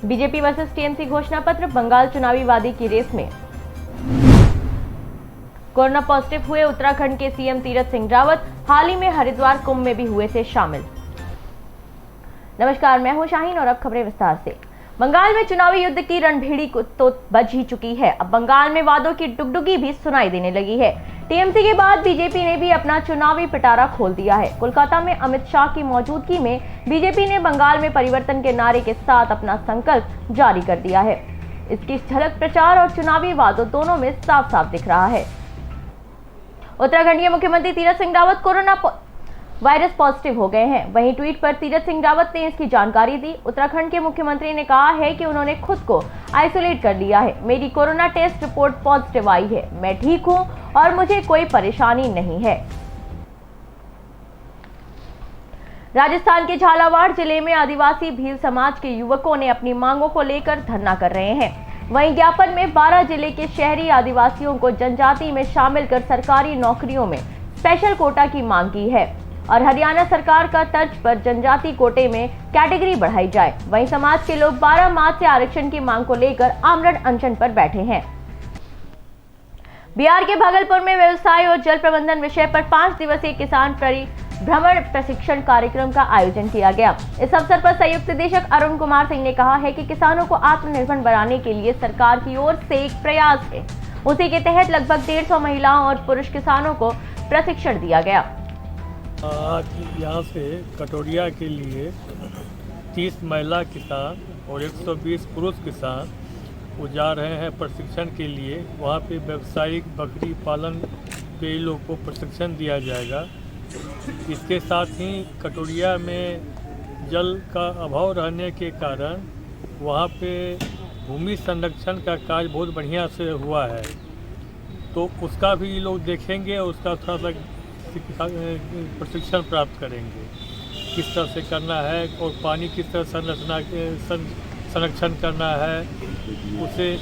BJP versus TMC घोषणा पत्र, बंगाल चुनावी वादी की रेस में। कोरोना पॉजिटिव हुए उत्तराखंड के सीएम तीरथ सिंह रावत हाल ही में हरिद्वार कुंभ में भी हुए थे शामिल। नमस्कार, मैं हूं शाहीन और अब खबरें विस्तार से। बंगाल में चुनावी युद्ध की रणभेड़ी तो बज ही चुकी है। अब बंगाल में वादों की डुगडुगी भी सुनाई देने लगी है। टीएमसी के बाद बीजेपी ने भी अपना चुनावी पिटारा खोल दिया है। कोलकाता में अमित शाह की मौजूदगी में बीजेपी ने बंगाल में परिवर्तन के नारे के साथ अपना संकल्प जारी कर दिया है। इसकी झलक प्रचार और चुनावी वादों दोनों में साफ साफ दिख रहा है। उत्तराखंड के मुख्यमंत्री Tirath Singh Rawat corona virus positive हो गए हैं। वहीं ट्वीट पर तीरथ सिंह रावत ने इसकी जानकारी दी। उत्तराखंड के मुख्यमंत्री ने कहा है कि उन्होंने खुद को आइसोलेट कर लिया है। मेरी कोरोना टेस्ट रिपोर्ट पॉजिटिव आई है। मैं ठीक हूं और मुझे कोई परेशानी नहीं है। राजस्थान के झालावाड़ जिले में आदिवासी भील समाज के युवकों ने अपनी मांगों को लेकर धरना कर रहे हैं। वहीं ज्ञापन में 12 जिले के शहरी आदिवासियों को जनजाति में शामिल कर सरकारी नौकरियों में स्पेशल कोटा की मांग की है और हरियाणा सरकार का तर्ज पर जनजाति कोटे में कैटेगरी बढ़ाई जाए। वहीं समाज के लोग 12 मार्च से आरक्षण की मांग को लेकर आमरण अनशन पर बैठे हैं। बिहार के भागलपुर में व्यवसाय और जल प्रबंधन विषय पर 5 दिवसीय किसान भ्रमण प्रशिक्षण कार्यक्रम का आयोजन किया गया। इस अवसर पर संयुक्त निदेशक अरुण कुमार सिंह ने कहा है कि किसानों को आत्मनिर्भर बनाने के लिए सरकार की ओर से एक प्रयास है। उसी के तहत लगभग 150 महिलाओं और पुरुष किसानों को प्रशिक्षण दिया गया। आज यहाँ से कटोरिया के लिए 30 महिला किसान और 120 पुरुष किसान वो जा रहे हैं प्रशिक्षण के लिए। वहाँ पे व्यावसायिक बकरी पालन के लोगों को प्रशिक्षण दिया जाएगा। इसके साथ ही कटोरिया में जल का अभाव रहने के कारण वहाँ पे भूमि संरक्षण का कार्य बहुत बढ़िया से हुआ है, तो उसका भी ये लोग देखेंगे और उसका थोड़ा सा प्रशिक्षण प्राप्त करेंगे किस तरह से करना है और पानी किस तरह संरक्षण करना है, उसे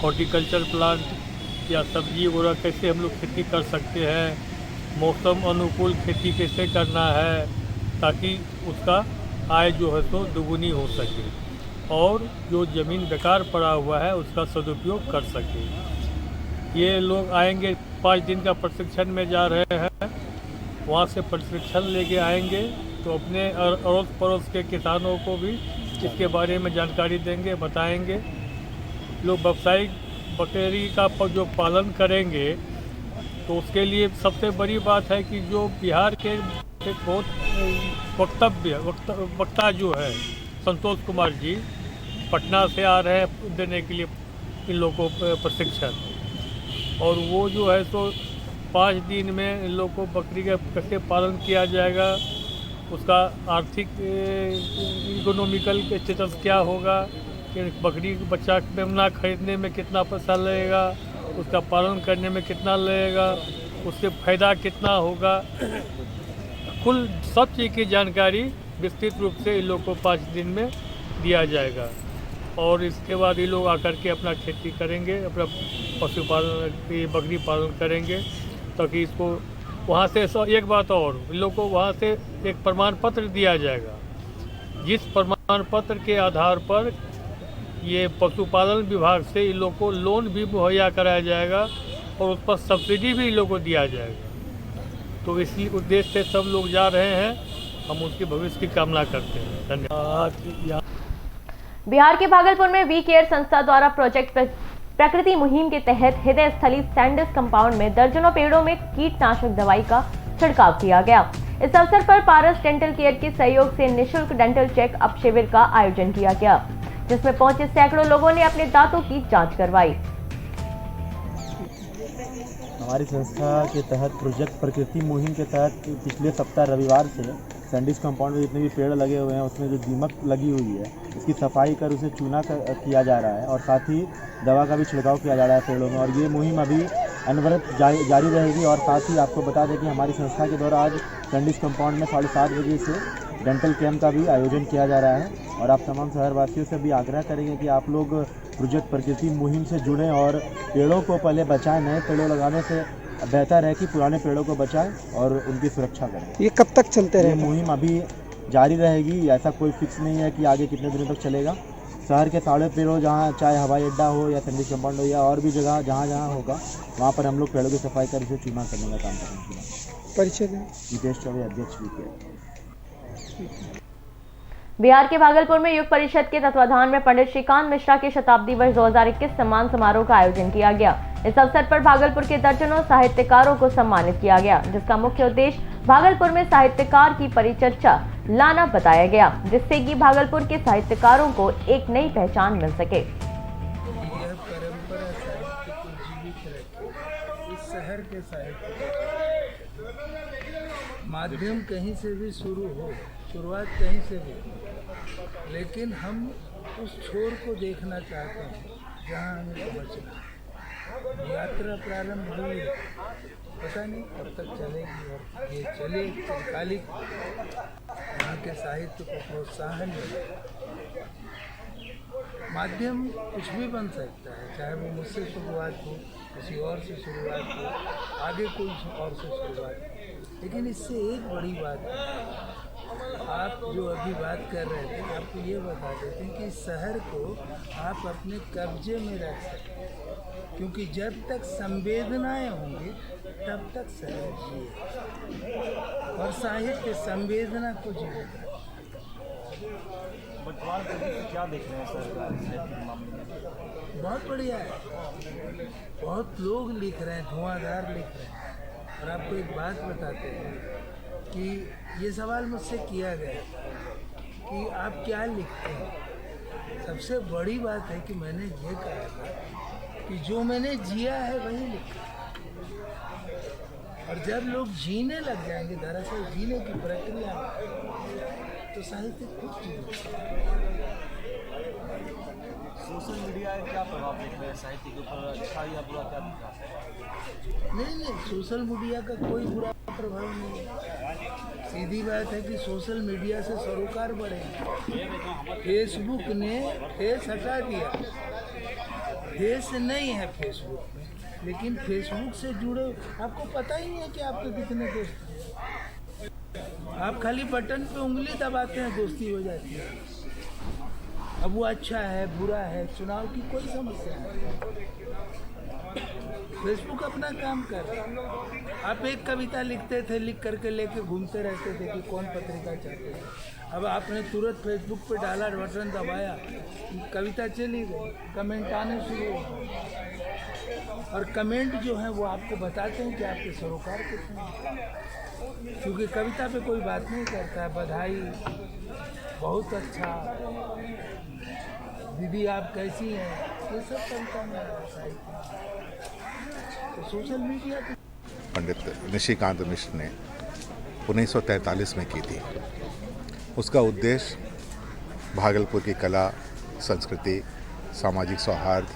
हॉर्टिकल्चर प्लांट या सब्जी वगैरह कैसे हम लोग खेती कर सकते हैं, मौसम अनुकूल खेती कैसे करना है ताकि उसका आय जो है तो दुगुनी हो सके और जो ज़मीन बेकार पड़ा हुआ है उसका सदुपयोग कर सके। ये लोग आएंगे, 5 दिन का प्रशिक्षण में जा रहे हैं। वहाँ से प्रशिक्षण लेके आएंगे तो अपने अड़ोस पड़ोस के किसानों को भी इसके बारे में जानकारी देंगे, बताएंगे। लोग व्यावसायिक बकरी का जो पालन करेंगे तो उसके लिए सबसे बड़ी बात है कि जो बिहार के बहुत वक्ता जो है संतोष कुमार जी पटना से आ रहे हैं देने के लिए इन लोगों को प्रशिक्षण, और वो जो है तो 5 दिन में इन लोगों को बकरी का कैसे पालन किया जाएगा, उसका आर्थिक इकोनॉमिकल स्टेटस क्या होगा, कि बकरी के बच्चा मेमना खरीदने में कितना पैसा लगेगा, उसका पालन करने में कितना लगेगा, उससे फ़ायदा कितना होगा, कुल सब चीज़ की जानकारी विस्तृत रूप से इन लोगों को 5 दिन में दिया जाएगा। और इसके बाद ये लोग आकर के अपना खेती करेंगे, अपना पशुपालन बकरी पालन करेंगे ताकि इसको वहाँ से एक बात और इन लोग को वहाँ से एक प्रमाण पत्र दिया जाएगा, जिस प्रमाण पत्र के आधार पर ये पशुपालन विभाग से इन लोग को लोन भी मुहैया कराया जाएगा और उस पर सब्सिडी भी इन लोग को दिया जाएगा। तो इसी उद्देश्य से सब लोग जा रहे हैं, हम उसके भविष्य की कामना करते हैं। धन्यवाद। बिहार के भागलपुर में वी केयर संस्था द्वारा प्रोजेक्ट प्रकृति मुहिम के तहत हृदय स्थली सैंडिस कंपाउंड में दर्जनों पेड़ों में कीटनाशक दवाई का छिड़काव किया गया। इस अवसर पर पारस डेंटल केयर के सहयोग से निःशुल्क डेंटल चेकअप शिविर का आयोजन किया गया, जिसमें पहुंचे सैकड़ों लोगों ने अपने दांतों की जांच करवाई। हमारी संस्था के तहत प्रोजेक्ट प्रकृति मुहिम के तहत पिछले सप्ताह रविवार से सैंडिस कंपाउंड में जितने भी पेड़ लगे हुए हैं उसमें जो दीमक लगी हुई है उसकी सफाई कर उसे चूना किया जा रहा है और साथ ही दवा का भी छिड़काव किया जा रहा है पेड़ों में। और ये मुहिम अभी अनवरत जारी रहेगी। और साथ ही आपको बता दें कि हमारी संस्था के द्वारा आज सैंडिस कंपाउंड में 7:30 बजे से डेंटल कैंप का भी आयोजन किया जा रहा है। और आप तमाम शहरवासियों से भी आग्रह करेंगे कि आप लोग प्रोजेक्ट प्रकृति मुहिम से जुड़ें और पेड़ों को पहले बचाएं। नए पेड़ों लगाने से बेहतर है कि पुराने पेड़ों को बचाएं और उनकी सुरक्षा करें। ये कब तक चलते रहेगा? मुहिम अभी जारी रहेगी, ऐसा कोई फिक्स नहीं है कि आगे कितने दिनों तक चलेगा। शहर के सारे पेड़ों जहाँ चाहे हवाई अड्डा हो या सैंडविच कंपाउंड हो या और भी जगह जहाँ जहाँ होगा वहाँ पर हम लोग पेड़ों की सफाई कर उसे चूना करने का काम करेंगे। परिचय दें। नितेश चौबे, अध्यक्ष VK। बिहार के भागलपुर में युग परिषद के तत्वाधान में पंडित श्रीकांत मिश्रा के शताब्दी वर्ष 2021 सम्मान समारोह का आयोजन किया गया। इस अवसर पर भागलपुर के दर्जनों साहित्यकारों को सम्मानित किया गया, जिसका मुख्य उद्देश्य भागलपुर में साहित्यकार की परिचर्चा लाना बताया गया, जिससे कि भागलपुर के साहित्यकारों को एक नई पहचान मिल सके। यह परंपरा साहित्य को जीवित रखे। इस शहर के साहित्य माध्यम कहीं से भी शुरू हो, शुरुआत कहीं से भी, लेकिन हम उस छोर को देखना चाहते हैं जहाँ हमें पहुँचना। यात्रा प्रारंभ हुई, पता नहीं कब तक चलेगी, और ये चले चिरकालिक यहाँ के साहित्य को प्रोत्साहन मिले। माध्यम कुछ भी बन सकता है, चाहे वो मुझसे शुरुआत हो, किसी और से शुरुआत हो, आगे कोई और से शुरुआत हो, लेकिन इससे एक बड़ी बात है, आप जो अभी बात कर रहे थे, आपको ये बता देते हैं कि इस शहर को आप अपने कब्जे में रख सकते हैं, क्योंकि जब तक संवेदनाएं होंगी तब तक शहर जिए, और साहित्य संवेदना को जीवित रखता है। क्या देख रहे हैं सरकार? बहुत बढ़िया है, बहुत लोग लिख रहे हैं, धुआंधार लिख रहे हैं। और आपको एक बात बताते हैं कि ये सवाल मुझसे किया गया कि आप क्या लिखते हैं। सबसे बड़ी बात है कि मैंने ये कहा था कि जो मैंने जिया है वही लिखा, और जब लोग जीने लग जाएंगे, दरअसल जीने की प्रक्रिया में, तो साहित्य खुद जीने। सोशल मीडिया का क्या प्रभाव देख रहे हैं साहित्य के ऊपर, अच्छा या बुरा, क्या दिख रहा है? नहीं, सोशल मीडिया का कोई बुरा प्रभाव नहीं है। सीधी बात है कि सोशल मीडिया से सरोकार बढ़ेगा। फेसबुक ने फेस हटा दिया, फेस नहीं है फेसबुक में, लेकिन फेसबुक से जुड़े आपको पता ही नहीं है कि आपके कितने दोस्त हैं। आप खाली बटन पे उंगली दबाते हैं, दोस्ती हो जाती है। अब वो अच्छा है बुरा है, चुनाव की कोई समस्या नहीं, फेसबुक अपना काम कर रहा है। आप एक कविता लिखते थे, लिख करके लेके घूमते रहते थे कि कौन पत्रिका चाहते थे। अब आपने तुरंत फेसबुक पे डाला, बटन दबाया, कविता चली गई, कमेंट आने शुरू हो गए, और कमेंट जो है वो आपको बताते हैं कि आपके सरोकार कितने हैं। क्योंकि कविता पे कोई बात नहीं करता है, बधाई, बहुत अच्छा, दीदी आप कैसी हैं, ये सब कविता में साहित्य। तो सोशल मीडिया पंडित निशिकांत मिश्र ने 1943 में की थी। उसका उद्देश्य भागलपुर की कला, संस्कृति, सामाजिक सौहार्द,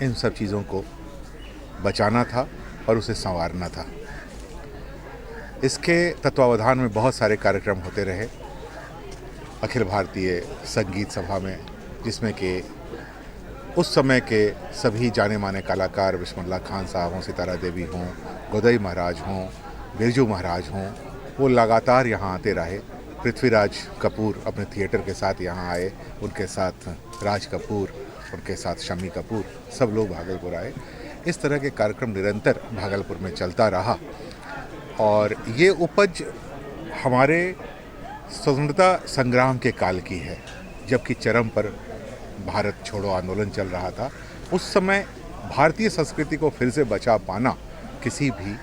इन सब चीज़ों को बचाना था और उसे संवारना था। इसके तत्वावधान में बहुत सारे कार्यक्रम होते रहे अखिल भारतीय संगीत सभा में, जिसमें कि उस समय के सभी जाने माने कलाकार, बिस्मिल्लाह खान साहब हों, सितारा देवी हों, गोदई महाराज हों, बिरजू महाराज हों, वो लगातार यहाँ आते रहे। पृथ्वीराज कपूर अपने थिएटर के साथ यहाँ आए, उनके साथ राज कपूर, उनके साथ शम्मी कपूर, सब लोग भागलपुर आए। इस तरह के कार्यक्रम निरंतर भागलपुर में चलता रहा, और ये उपज हमारे स्वतंत्रता संग्राम के काल की है, जबकि चरम पर भारत छोड़ो आंदोलन चल रहा था। उस समय भारतीय संस्कृति को फिर से बचा पाना किसी भी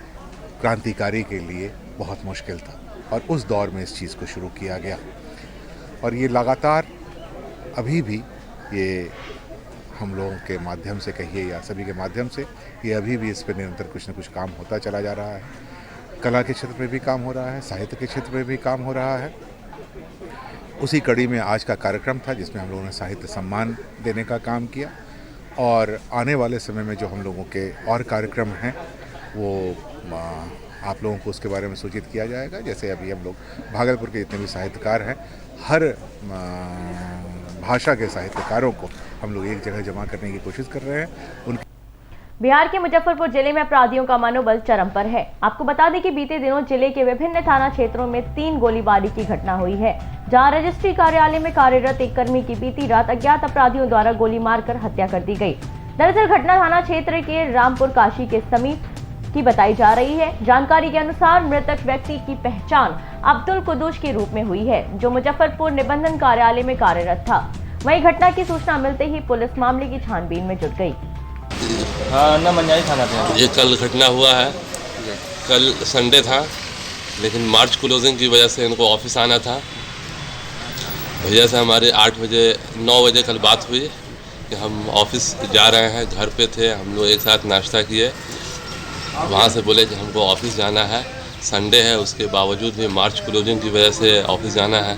क्रांतिकारी के लिए बहुत मुश्किल था, और उस दौर में इस चीज़ को शुरू किया गया, और ये लगातार अभी भी, ये हम लोगों के माध्यम से कहिए या सभी के माध्यम से, ये अभी भी इस पर निरंतर कुछ न कुछ काम होता चला जा रहा है। कला के क्षेत्र में भी काम हो रहा है, साहित्य के क्षेत्र में भी काम हो रहा है। उसी कड़ी में आज का कार्यक्रम था, जिसमें हम लोगों ने साहित्य सम्मान देने का काम किया, और आने वाले समय में जो हम लोगों के और कार्यक्रम हैं वो आप लोगों को उसके बारे में सूचित किया जाएगा। जैसे अभी हम लोग भागलपुर के जितने भी साहित्यकार हैं, हर भाषा के साहित्यकारों को हम लोग एक जगह जमा करने की कोशिश कर रहे हैं। बिहार के मुजफ्फरपुर जिले में अपराधियों का मनोबल चरम पर है। आपको बता दें कि बीते दिनों जिले के विभिन्न थाना क्षेत्रों में 3 गोलीबारी की घटना हुई है, जहां रजिस्ट्री कार्यालय में कार्यरत एक कर्मी की बीती रात अज्ञात अपराधियों द्वारा गोली मारकर हत्या कर दी गई। दरअसल घटना थाना क्षेत्र के रामपुर काशी के समीप की बताई जा रही है। जानकारी के अनुसार मृतक व्यक्ति की पहचान अब्दुल कुद्दूस के रूप में हुई है, जो मुजफ्फरपुर निबंधन कार्यालय में कार्यरत था। वहीं घटना की सूचना मिलते ही पुलिस मामले की छानबीन में जुट गई। हाँ मंजारी थाना पे ये कल घटना हुआ है। कल संडे था, लेकिन मार्च क्लोजिंग की वजह से इनको ऑफिस आना था। भैया से हमारे 9 बजे कल बात हुई कि हम ऑफिस जा रहे हैं। घर पे थे, हम लोग एक साथ नाश्ता किए। वहाँ से बोले कि हमको ऑफिस जाना है, संडे है, उसके बावजूद भी मार्च क्लोजिंग की वजह से ऑफिस जाना है।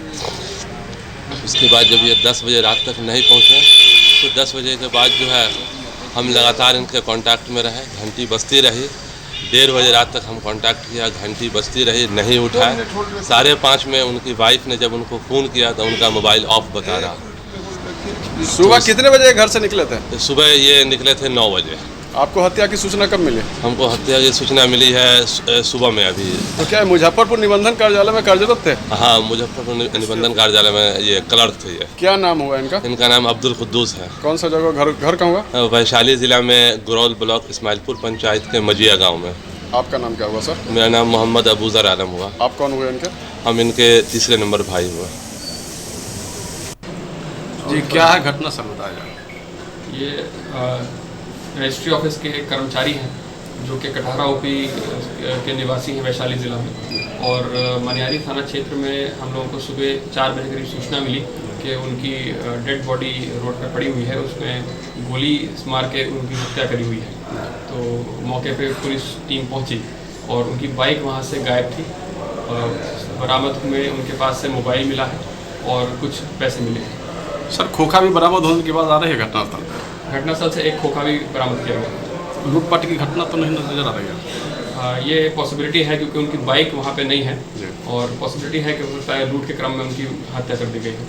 उसके बाद जब ये 10 बजे रात तक नहीं पहुँचे, तो 10 बजे के बाद जो है हम लगातार इनके कांटेक्ट में रहे। घंटी बजती रही, 1:30 बजे रात तक हम कांटेक्ट किया, घंटी बजती रही, नहीं उठाए। 5:30 में उनकी वाइफ ने जब उनको फ़ोन किया तो उनका मोबाइल ऑफ बता रहा। सुबह कितने बजे घर से निकले थे? सुबह ये निकले थे 9 बजे। आपको हत्या की सूचना कब मिली? हमको हत्या की सूचना मिली है सुबह में अभी। तो क्या मुजफ्फरपुर निबंधन कार्यालय में कार्यरत थे? हाँ, मुजफ्फरपुर निबंधन कार्यालय में ये क्लर्क थे। ये क्या नाम हुआ इनका? इनका नाम अब्दुल कुद्दूस है। कौन सा जगह? घर कहाँ हुआ? वैशाली जिला में गुरौल ब्लॉक इस्माइलपुर पंचायत के मजिया गाँव में। आपका नाम क्या हुआ सर? मेरा नाम मोहम्मद अबूजर आलम हुआ। आप कौन हुए इनके? हम इनके तीसरे नंबर भाई हुए। जी क्या है घटना सर, बताया? ये रजिस्ट्री ऑफिस के कर्मचारी हैं जो कि कटहरा ओपी के निवासी हैं वैशाली ज़िला में। और मनियारी थाना क्षेत्र में हम लोगों को सुबह 4 बजे करीब सूचना मिली कि उनकी डेड बॉडी रोड पर पड़ी हुई है, उसमें गोली मार के उनकी हत्या करी हुई है। तो मौके पे पुलिस टीम पहुंची और उनकी बाइक वहां से गायब थी। बरामद में उनके पास से मोबाइल मिला है और कुछ पैसे मिले हैं। सर खोखा भी बरामद होने के बाद आ रही है घटनास्थल पर? घटनास्थल से एक खोखा भी बरामद किया गया। लूटपाट की घटना तो नहीं नजर आ रही है? ये पॉसिबिलिटी है क्योंकि उनकी बाइक वहाँ पे नहीं है, और पॉसिबिलिटी है कि हो सकता है लूट के क्रम में उनकी हत्या कर दी गई है।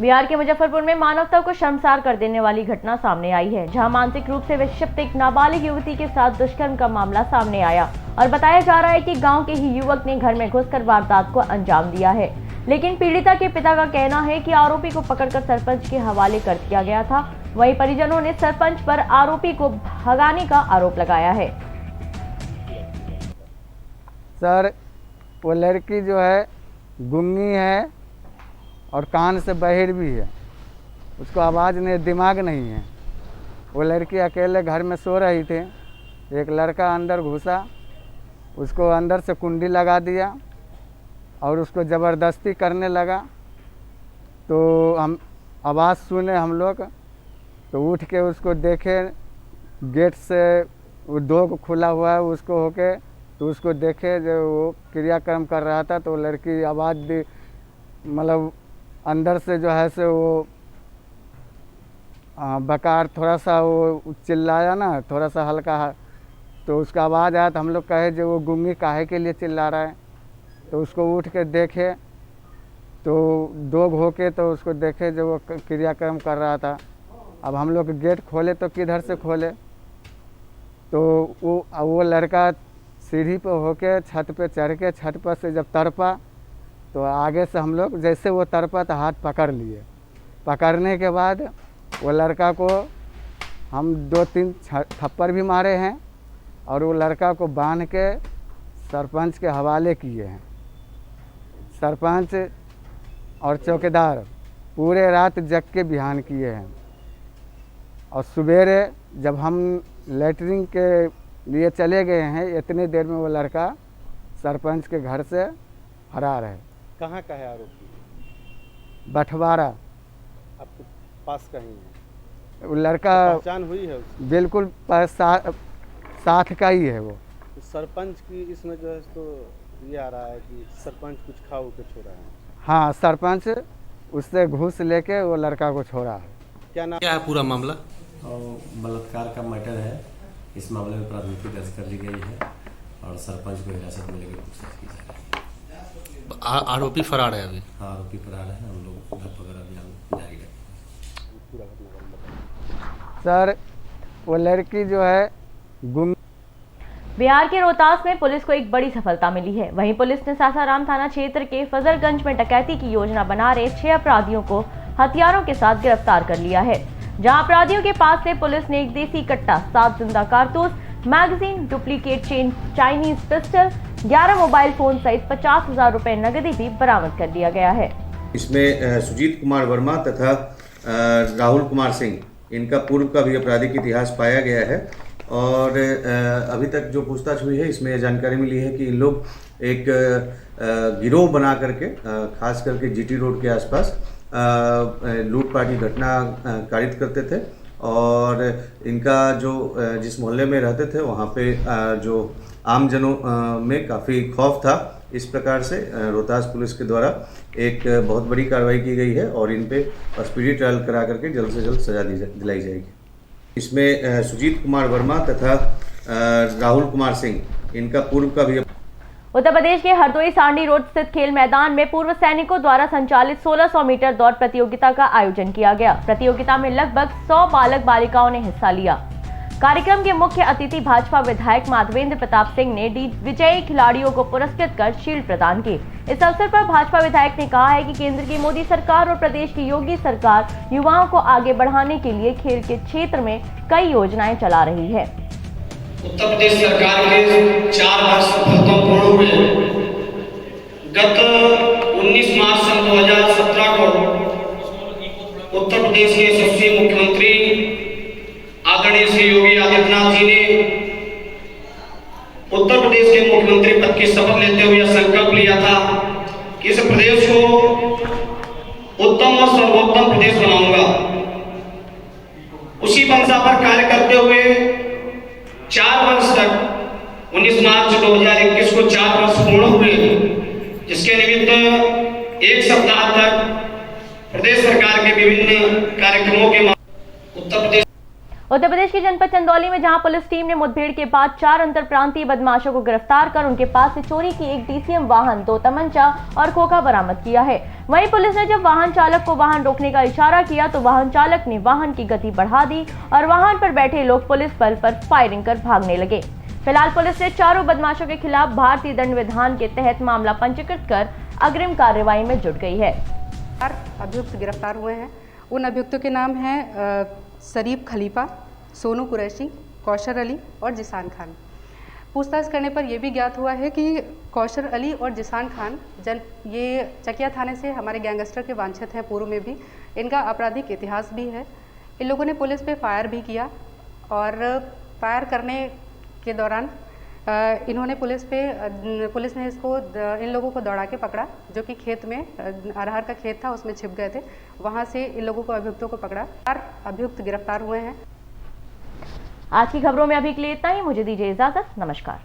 बिहार के मुजफ्फरपुर में मानवता को शर्मसार कर देने वाली घटना सामने आई है, जहां मानसिक रूप से विक्षिप्त एक नाबालिग युवती के साथ दुष्कर्म का मामला सामने आया और बताया जा रहा है कि गांव के ही युवक ने घर में घुसकर वारदात को अंजाम दिया है। लेकिन पीड़िता के पिता का कहना है कि आरोपी को पकड़कर सरपंच के हवाले कर दिया गया था। वहीं परिजनों ने सरपंच पर आरोपी को भगाने का आरोप लगाया है। सर वो लड़की जो है गूंगी है और कान से बहिर भी है, उसको आवाज़ नहीं, दिमाग नहीं है। वो लड़की अकेले घर में सो रही थी, एक लड़का अंदर घुसा, उसको अंदर से कुंडी लगा दिया और उसको ज़बरदस्ती करने लगा। तो हम आवाज़ सुने हम लोग, तो उठ के उसको देखे, गेट से वो डोर खुला हुआ है उसको होके, तो उसको देखे जो वो क्रियाक्रम कर रहा था। तो लड़की आवाज़ दी, मतलब अंदर से जो है से वो बकार थोड़ा सा वो चिल्लाया ना, थोड़ा सा हल्का, तो उसका आवाज़ आया। तो हम लोग कहे जो वो गूंगी काहे के लिए चिल्ला रहा है। तो उसको उठ के देखे, तो डोग होके तो उसको देखे जो वो क्रियाक्रम कर रहा था। अब हम लोग गेट खोले तो किधर से खोले, तो वो लड़का सीढ़ी पर होके छत पे चढ़ के, छत पर से जब तड़पा तो आगे से हम लोग जैसे वो तड़पा तो हाथ पकड़ लिए। पकड़ने के बाद वो लड़का को हम 2-3 थप्पड़ भी मारे हैं और वो लड़का को बांध के सरपंच के हवाले किए हैं। सरपंच और चौकीदार पूरे रात जग के बिहान किए हैं। और सवेरे जब हम लेटरिन के लिए चले गए हैं, इतने देर में वो लड़का सरपंच के घर से फरार है। कहाँ का है आरोपी? बटवारा आपके पास कहीं है? वो लड़का पहचान हुई है उसकी? बिल्कुल साथ का ही है वो। तो सरपंच की इसमें जो है तो ये आ रहा है कि सरपंच कुछ खा के छोड़ा है। हाँ, सरपंच उससे घूस लेके वो लड़का को छोड़ा है। क्या है पूरा मामला? बलात्कार का मैटर है। इस मामले में प्राथमिकी दर्ज कर ली गई है और सरपंच को हिरासत में लेकर पूछताछ की जा रही है। आरोपी फरार है अभी? हाँ, आरोपी फरार है। हम लोग धरपकड़ अभियान जारी रखेंगे। पूरा घटना सर वो लड़की जो है गुम। बिहार के रोहतास में पुलिस को एक बड़ी सफलता मिली है। वहीं पुलिस ने सासाराम थाना क्षेत्र के फजलगंज में डकैती की योजना बना रहे 6 अपराधियों को हथियारों के साथ गिरफ्तार कर लिया है। जहां अपराधियों के पास से पुलिस ने एक देसी कट्टा, 7 जिंदा कारतूस, magazine, duplicate chain, Chinese pistol, 11 mobile phone सहित 50,000 रुपए नकदी भी बरामद कर लिया गया है। इसमें सुजीत कुमार वर्मा तथा राहुल कुमार सिंह, इनका पूर्व का भी आपराधिक इतिहास पाया गया है और अभी तक जो पूछताछ हुई है इसमें जानकारी मिली है कि इन लोग एक गिरोह बना करके खास करके जीटी रोड के आसपास लूटपाट की घटना कारित करते थे और इनका जो जिस मोहल्ले में रहते थे वहाँ पे जो आमजनों में काफ़ी खौफ था। इस प्रकार से रोहतास पुलिस के द्वारा एक बहुत बड़ी कार्रवाई की गई है और इन पे स्पीडी ट्रायल करा करके जल्द से जल्द सजा दिलाई जाएगी। इसमें सुजीत कुमार वर्मा तथा राहुल कुमार सिंह, इनका पूर्व का भी। उत्तर प्रदेश के हरदोई सांडी रोड स्थित खेल मैदान में पूर्व सैनिकों द्वारा संचालित 1600 मीटर दौड़ प्रतियोगिता का आयोजन किया गया। प्रतियोगिता में लगभग 100 बालक बालिकाओं ने हिस्सा लिया। कार्यक्रम के मुख्य अतिथि भाजपा विधायक माधवेंद्र प्रताप सिंह ने विजयी खिलाड़ियों को पुरस्कृत कर शील्ड प्रदान की। इस अवसर पर भाजपा विधायक ने कहा है कि केंद्र की मोदी सरकार और प्रदेश की योगी सरकार युवाओं को आगे बढ़ाने के लिए खेल के क्षेत्र में कई योजनाएं चला रही है। उत्तर प्रदेश सरकार के 4 वर्ष पूर्ण हुए। गत 19 मार्च सन 2017 को उत्तर प्रदेश के यशस्वी मुख्यमंत्री आदरणीय श्री योगी आदित्यनाथ जी ने उत्तर प्रदेश के मुख्यमंत्री पद की शपथ लेते हुए यह संकल्प लिया था कि इस प्रदेश को उत्तम और सर्वोत्तम प्रदेश बनाऊंगा। उसी मंशा पर कार्य करते हुए 4 वर्ष तक 19 मार्च 2021 को 4 वर्ष पूर्ण हुए, जिसके निमित्त एक सप्ताह तक प्रदेश सरकार के विभिन्न कार्यक्रमों के उत्तर प्रदेश के जनपद चंदौली में जहां पुलिस टीम ने मुठभेड़ के बाद 4 अंतरप्रांतीय बदमाशों को गिरफ्तार कर उनके पास से चोरी की एक डीसीएम वाहन, 2 तमंचा और खोखा बरामद किया है। वहीं पुलिस ने जब वाहन चालक को वाहन रोकने का इशारा किया तो वाहन चालक ने वाहन की गति बढ़ा दी और वाहन पर बैठे लोग पुलिस बल पर फायरिंग कर भागने लगे। फिलहाल पुलिस ने चारों बदमाशों के खिलाफ भारतीय दंड विधान के तहत मामला पंजीकृत कर अग्रिम कार्रवाई में जुट गई है। अभियुक्त गिरफ्तार हुए हैं। उन अभियुक्तों के नाम हैं शरीफ खलीफा, सोनू कुरैशी, कौशर अली और जिसान खान। पूछताछ करने पर यह भी ज्ञात हुआ है कि कौशर अली और जिसान खान ये चकिया थाने से हमारे गैंगस्टर के वांछित हैं। पूर्व में भी इनका आपराधिक इतिहास भी है। इन लोगों ने पुलिस पे फायर भी किया और फायर करने के दौरान इन्होंने पुलिस ने इन लोगों को दौड़ा के पकड़ा, जो कि खेत में अरहर का खेत था उसमें छिप गए थे। वहां से इन लोगों को अभियुक्तों को पकड़ा। 4 अभियुक्त गिरफ्तार हुए हैं। आज की खबरों में अभी के लिए इतना ही। मुझे दीजिए इजाजत। नमस्कार।